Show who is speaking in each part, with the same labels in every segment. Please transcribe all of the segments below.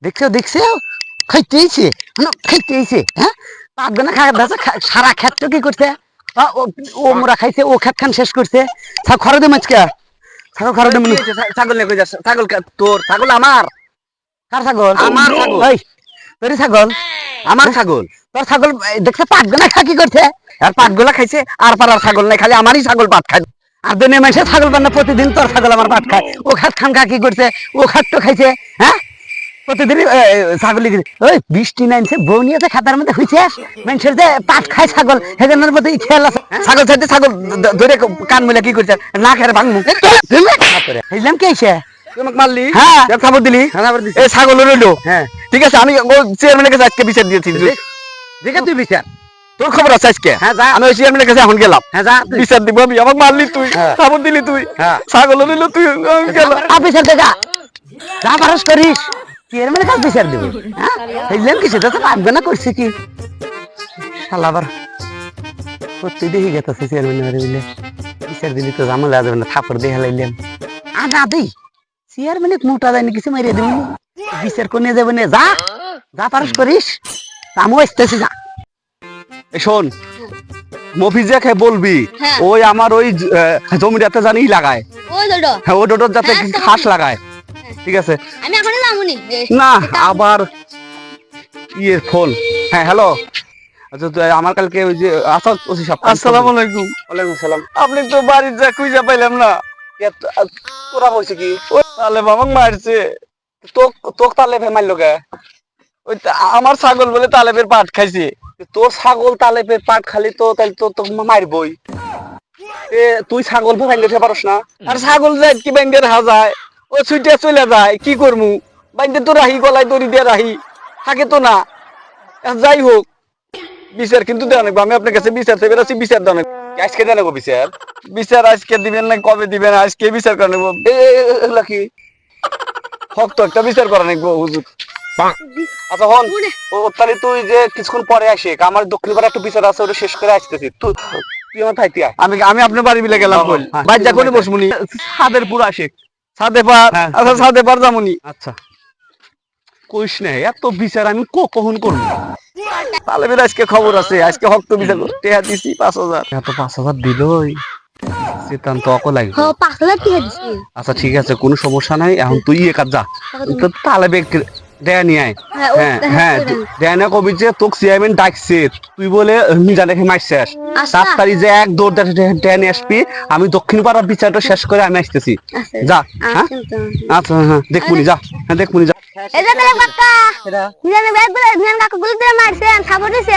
Speaker 1: দেখছো খাইতেইছে খাইতেইছে হ্যাঁ পাঁচবে না খাই সারা ক্ষেত্র কি করছে ও মোরা খাইছে ও খেত খান শেষ করছে খরচ দে মাছকা খরচ দে
Speaker 2: ছাগল নিয়ে কই যাস ছাগল তোর ছাগল আমার
Speaker 1: কার ছাগল
Speaker 2: আমার ছাগল
Speaker 1: ওই তোর ছাগল
Speaker 2: আমার ছাগল
Speaker 1: তোর ছাগল দেখছে পাঁচবে না খা কি করছে
Speaker 2: আর পাটগুলা খাইছে আর পাড়ার ছাগল নাই খালি আমারই ছাগল পাট খায়
Speaker 1: আর দুনিয়া মানুষের ছাগল বান্না প্রতিদিন তোর ছাগল আমার পাট খায় ও খাত খান খা কি করছে ও খাট তো খাইছে হ্যাঁ প্রতিদিন ছাগল ওই বৃষ্টি নাইছে বউ নিয়েছে খাতার মধ্যে হইছে মানুষের যে পাট খায় ছাগল সেজনের মধ্যে খেয়াল আছে
Speaker 2: ছাগল ছাড়তে ছাগল ধরে কান মিলে কি করছে না খেয়ে ভাঙমু
Speaker 1: বুঝলাম কি আইছে
Speaker 2: তোমাকে মারলি
Speaker 1: হ্যাঁ
Speaker 2: খাবার দিলি এই ছাগল রইলো
Speaker 1: হ্যাঁ
Speaker 2: ঠিক আছে আমি চেয়ারম্যানের কাছে আজকে বিচার দিয়েছি
Speaker 1: দেখে তুই বিচার
Speaker 2: তোর খবর আছে আজকে
Speaker 1: হ্যাঁ যা
Speaker 2: আমি ওই চেয়ারম্যানের কাছে এখন গেলাম
Speaker 1: হ্যাঁ যা
Speaker 2: বিচার দিব আমি আমাকে মারলি তুই খাবার দিলি তুই ছাগল রইলো তুই গেলাম
Speaker 1: বিচার দে যা যা পারস করিস চেয়ারম্যানের কাছে বিচার দিব হ্যাঁ বুঝলাম কি সেটা তো পারবে না করছে কি শালা আবার করতে দেখি গেছে চেয়ারম্যান বলে বিচার দিলি তো ঝামেলা যাবে না থাপড় দিয়ে হেলাইলাম না দেই চেয়ারম্যান মোটা দেয়নি কিছু মারিয়ে দিবি বিচার করে যাবে না যা যা পারস করিস আমিও আসতেছি যা
Speaker 2: শোন মফিজাকে বলবি ওই আমার ওই জমিটাতে জানি লাগায় হ্যাঁ ওই ডোডোর যাতে ঘাস লাগায় ঠিক আছে
Speaker 3: আমি এখনই যামুনি
Speaker 2: না আবার ইয়ের ফোন হ্যাঁ হ্যালো আচ্ছা আমার কালকে ওই যে আসাদ ওসি সাহেব আসসালামু আলাইকুম ওয়ালাইকুম আসসালাম আপনি তো বাড়ির যা খুঁজে পাইলাম না তোরা হইছে কি ওই তালে বাবাক মারছে তোক তালেবে মারলো কে ওই আমার ছাগল বলে তালেবের পাট খাইছে তোর ছাগল তালেবের পাট খালি তো তাই তো তোকে মারবই তুই ছাগল ভাঙতে পারস না আর ছাগল যায় কি ব্যাংকে রাখা যায় ও ছুটে চলে যায় কি করমু বাইন্দে তো রাহি গলায় দড়ি দিয়ে রাহি থাকে তো না যাই হোক বিচার কিন্তু দেওয়া নেবো আমি আপনার কাছে বিচার চাইবে আছি বিচার দেওয়া নেবো আজকে দেওয়া নেবো বিচার বিচার আজকে দিবেন না কবে দিবেন আজকে বিচার করে নেবো এগুলা কি শক্ত একটা বিচার করা নেবো হুজুর আচ্ছা হন তাহলে তুই যে কিছুক্ষণ পরে আসে আমার দক্ষিণ পাড়া একটু বিচার আছে ওটা শেষ করে আসতেছি তুই আমার ভাইটি আমি আপনার বাড়ি মিলে গেলাম ভাই যা করে বসমুনি ছাদের পুরো আসে ছাদে পার আচ্ছা ছাদে পার যামুনি আচ্ছা কইস না এত বিচার আমি কখন করবো তাহলে বের আজকে খবর আছে আজকে হক্ত বিচার টেহা দিছি 5,000 এত 5,000 দিলই সেতান তো অকল লাগবে
Speaker 3: 5,000 টাকা দিছি
Speaker 2: আচ্ছা ঠিক আছে কোনো সমস্যা নাই এখন তুই একাজ যা তো তাহলে দেয়া নিয়ে আয় হ্যাঁ দেয়া না কবি যে তোকে চেয়ারম্যান ডাকছে তুই বলে মিজানকে মারছিস 7 তারিখ যে এক দৌড় দেয়া নিয়ে আসবি আমি দক্ষিণ পাড়ার বিচারটা শেষ করে আমি আসতেছি যা হ্যাঁ আচ্ছা হ্যাঁ দেখবুনি যা হ্যাঁ দেখবুনি যা
Speaker 3: এই যে কাকা মিজানের ব্যাগ গুলো মিজান কাকা গুলো দিয়ে মারছেন খাবার দিছে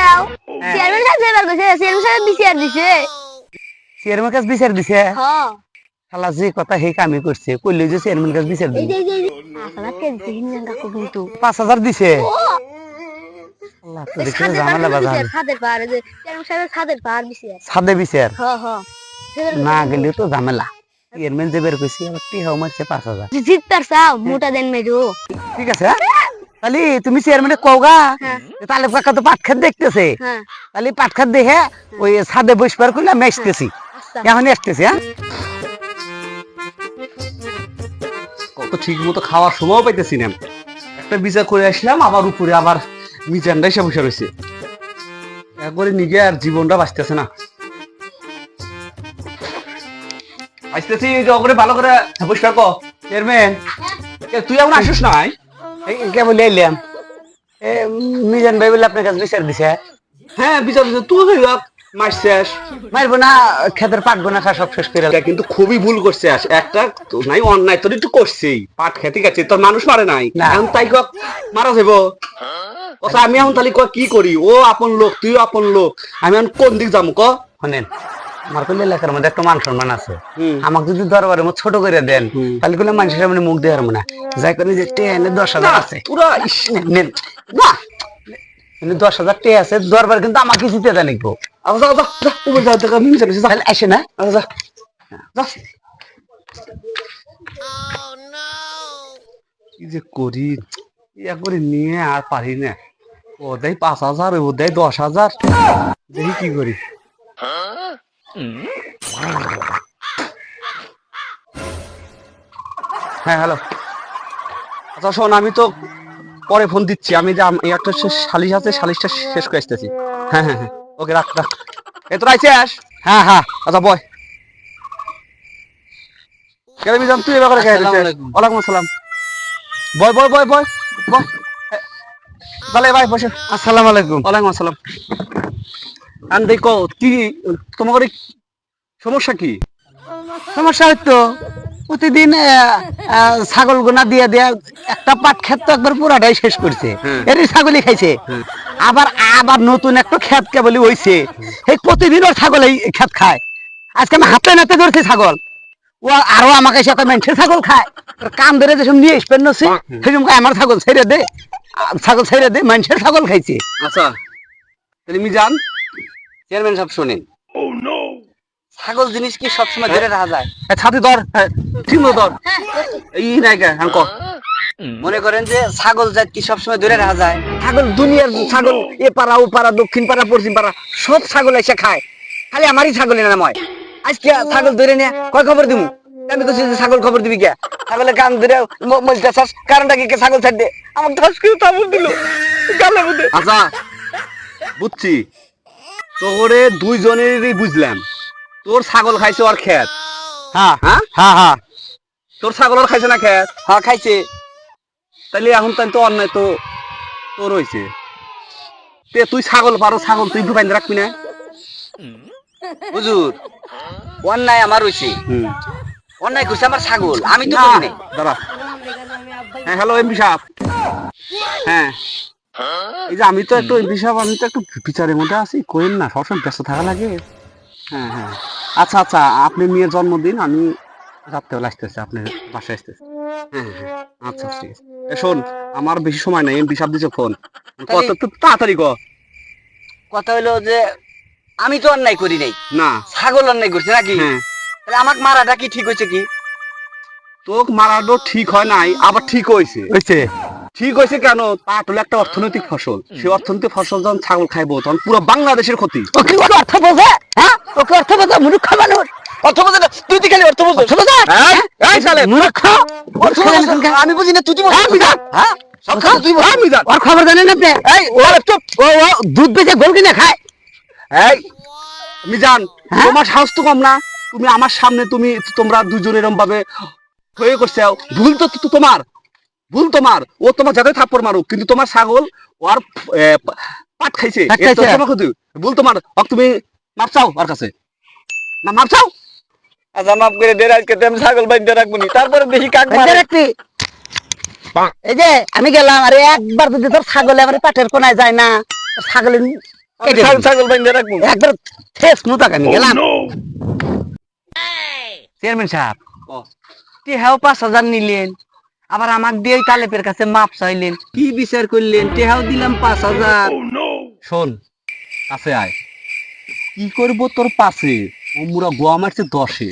Speaker 3: চেয়ারম্যান সাহেব এবার কইছে চেয়ারম্যান সাহেব বিচার দিছে
Speaker 1: চেয়ারম্যান কাছে বিচার দিছে
Speaker 3: হ্যাঁ
Speaker 1: শালা যে কথা হে কামই করছে কইলে যে চেয়ারম্যান কাছে বিচার দিছে
Speaker 3: এই 5,000 টাকা দিছে মিজান কাকা কিন্তু
Speaker 1: 5,000 দিছে আল্লাহ তো দেখে জামালা বাজার
Speaker 3: খাদের পার যে চেয়ারম্যান সাহেব খাদের পার দিছে
Speaker 1: সাদে বিচার
Speaker 3: হ্যাঁ হ্যাঁ
Speaker 1: না গেলে তো ঝামেলা চেয়ারম্যান যে বের কইছে আবার টিহাও মারছে 5,000
Speaker 3: জিততার চাও মোটা দেন মেজো
Speaker 1: ঠিক আছে তাহলে তুমি চেয়ারম্যানে কওগা তাহলে কাকা তো পাট খাত দেখতেছে তাহলে পাট খাত দেখে ওই ছাদে বসবার কইলা মেশতেছি এখন আসতেছি হ্যাঁ
Speaker 2: কত ঠিক মতো খাওয়ার সময় পাইতেছি না একটা বিচার করে আসলাম আবার উপরে আবার মিজানটা এসে বসে রয়েছে একবারে নিজে আর জীবনটা বাঁচতেছে না আসতেছি ওপরে ভালো করে বসবার কো চেয়ারম্যান তুই এখন আসিস নাই
Speaker 1: কে বলে এলাম মিজান ভাই বলে আপনার কাছে বিচার দিছে
Speaker 2: হ্যাঁ বিচার দিছে তুই মারছিস
Speaker 1: মারবো না খেতের পাটবো না সব শেষ করে
Speaker 2: কিন্তু খুবই ভুল করছে একটা নাই অন্যায় তোর একটু করছেই পাট খেতে গেছে তোর মানুষ মারে নাই এখন তাই মারা যাবো কথা আমি এখন তাহলে কি করি ও আপন লোক তুই আপন লোক আমি এখন কোন দিক যাবো ক
Speaker 1: শোনেন আমার কইলে এলাকার মধ্যে একটা মান সম্মান আছে আমাকে যদি দরবারে মত ছোট করে দেন তাহলে কইলে মানুষের সামনে মুখ দেওয়ার না যাই করে যে টেনে 10,000 আছে
Speaker 2: পুরা
Speaker 1: নেন না কিন্তু 10,000 টে আছে দরবার কিন্তু আমাকে জিতে দেন একটু আসে না
Speaker 2: কি যে করি একবারে নিয়ে আর পারি না ও দেয় 5,000 ও দেয় 10,000 দেখি কি করি হ্যাঁ হ্যালো আচ্ছা শোন আমি তো পরে ফোন দিচ্ছি, আমি যে এই একটা সালিশ আছে, সালিশটা শেষ করে আসতেছি। হ্যাঁ হ্যাঁ হ্যাঁ, ওকে রাখ রাখ। এ তোর আইছিস?
Speaker 1: হ্যাঁ হ্যাঁ
Speaker 2: আচ্ছা বয়। কেন মিজান তুই এবার করে
Speaker 1: আসসালামু আলাইকুম।
Speaker 2: ওয়ালাইকুম আসসালাম। বয় বয় বয় বয় বয়। তাহলে ভাই বসে।
Speaker 1: আসসালামু আলাইকুম।
Speaker 2: ওয়ালাইকুম আসসালাম। আন দেখো কি তোমার সমস্যা কি?
Speaker 1: সমস্যা হতো প্রতিদিন ছাগল গোনা দিয়ে দিয়ে একটা পাট ক্ষেত তো একবার পুরাটাই শেষ করছে,
Speaker 2: হ্যাঁ।
Speaker 1: এরই ছাগলই খাইছে।
Speaker 2: হ্যাঁ।
Speaker 1: আবার আবার নতুন একটা ক্ষেত কেবলই হইছে, এই প্রতিদিন ওর ছাগল এই ক্ষেত খায়। আজকে আমি হাতে নাতে ধরছি ছাগল, ও আরো আমাকে সাথে মানুষের ছাগল খায়। ওর কাম ধরে যেসব নিয়ে স্পেন নছি সেরকম আমার ছাগল ছেড়ে দে, ছাগল ছেড়ে দে, মানুষের ছাগল খাইছে।
Speaker 2: আচ্ছা তাহলে মিজান, চেয়ারম্যান সাহেব শোনেন, ছাগল জিনিস কি সবসময় ধরে রাখা যায়? ছাতি ধর, ঠিক মতো ধর। এই নাই কে হাঙ্ক
Speaker 1: মনে করেন যে ছাগল জাত কি সবসময় ধরে রাখা যায়? ছাগল দুনিয়ার ছাগল, এ পাড়া ও পাড়া, দক্ষিণ পাড়া পশ্চিম পাড়া সব ছাগল এসে খায়, খালি আমারই ছাগল না নয়। আজকে ছাগল ধরে নিয়ে কয় খবর দিমু? আমি তো ছাগল খবর দিবি কে? ছাগলের কান ধরে মলটা চাষ, কারণটা কি ছাগল ছাড় দে, আমার ঠাস করে ছাগল দিল গালের মধ্যে।
Speaker 2: আচ্ছা বুঝছি, তোরে দুইজনেরই বুঝলাম, তোর ছাগল খাইছে ওর খেত।
Speaker 1: হ্যাঁ
Speaker 2: হ্যাঁ
Speaker 1: হ্যাঁ হ্যাঁ
Speaker 2: তোর ছাগল ওর খাইছে না খেত?
Speaker 1: হ্যাঁ খাইছে।
Speaker 2: তাইলে এখন তাই তো অন্যায় তো তোর হয়েছে। তুই ছাগল পারো, ছাগল তুই ঢুকাই রাখবি না?
Speaker 1: হুজুর অন্যায় আমার হইছে, অন্যায় করছে আমার ছাগল, আমি তো করি নাই।
Speaker 2: দাঁড়া। হ্যাঁ হ্যালো এমপি সাহেব। হ্যাঁ এই যে আমি তো একটু এমপি সাহেব, আমি তো একটু বিচারের মধ্যে আছি, কোয়েন না, সবসময় ব্যস্ত থাকা লাগে। হ্যাঁ হ্যাঁ আচ্ছা আচ্ছা, আপনি মেয়ের জন্মদিন, আমি রাত্রেবেলা আসতেছি আপনার বাসায় আসতেছি। হ্যাঁ হ্যাঁ আচ্ছা ঠিক আছে। শোন, আমার বেশি সময় নাই, এমপি সাহেব দিচ্ছে ফোন, কত তাড়াতাড়ি ক।
Speaker 1: কথা হলো যে আমি তো অন্যায় করি নাই,
Speaker 2: না
Speaker 1: ছাগল অন্যায় করছে নাকি?
Speaker 2: হ্যাঁ
Speaker 1: তাহলে আমাকে মারাটা কি ঠিক হয়েছে কি?
Speaker 2: তোক মারানো ঠিক হয় নাই, আবার ঠিক হয়েছে। ঠিক হয়েছে কেন? পাট হলো একটা অর্থনৈতিক ফসল, সেই অর্থনৈতিক ফসল যখন ছাগল খাইবো তখন পুরো বাংলাদেশের ক্ষতি।
Speaker 1: ও কি ওর অর্থ বোঝে? হ্যাঁ ওকে অর্থ বোঝে? মূর্খ মানুষ অর্থ বোঝে না, তুই তো খালি অর্থ বোঝে। অর্থ বোঝে?
Speaker 2: এই শালে,
Speaker 1: মূর্খ, অর্থ বোঝে না। আমি বুঝি না, তুই
Speaker 2: হ্যাঁ, মিজান।
Speaker 1: হ্যাঁ
Speaker 2: সব কথা তুই বল। মিজান,
Speaker 1: ওর খবর জানেন আপনি?
Speaker 2: এই ও চুপ।
Speaker 1: ও দুধ বেচে গোল কিনে খায়।
Speaker 2: এই মিজান,
Speaker 1: হ্যাঁ?
Speaker 2: তোমার সাহস তো কম না, তুমি আমার সামনে তোমরা দুজন এরকম ভাবে হয়ে করছে। ভুল তো তোমার, ভুল তোমার। ও তোমার যাতে থাপ্পড় মারুক, কিন্তু তোমার ছাগল ওর পাট খাইছে,
Speaker 1: পাট
Speaker 2: এর তো
Speaker 1: খাইছে।
Speaker 2: তোমার ক্ষতি। ভুল তোমার, তুমি মাপ চাও ওর কাছে, না মাপ চাও।
Speaker 1: আচ্ছা মাফ করে দে, আজকে আমি ছাগল বাইন্ধে রাখবো নি, তারপরে দেখি কাক মারে। এই যে আমি গেলাম, আরে একবার যদি তোর ছাগল এবারে পাটের কোনায় যায় না, ছাগল ছাগল বাইন্ধে রাখবো একবার, শেষ মুতাক আমি গেলাম। চেয়ারম্যান সাহেব, টেহাও 5,000 নিলেন, আবার আমাক দিয়ে ওই তালেপের কাছে মাপ চাইলেন, কি বিচার করলেন? টেহাও দিলাম 5,000।
Speaker 2: শোন কাছে আয়, কি করবো তোর পাশে, ও মুরা গোয়া মারছে 10-এ।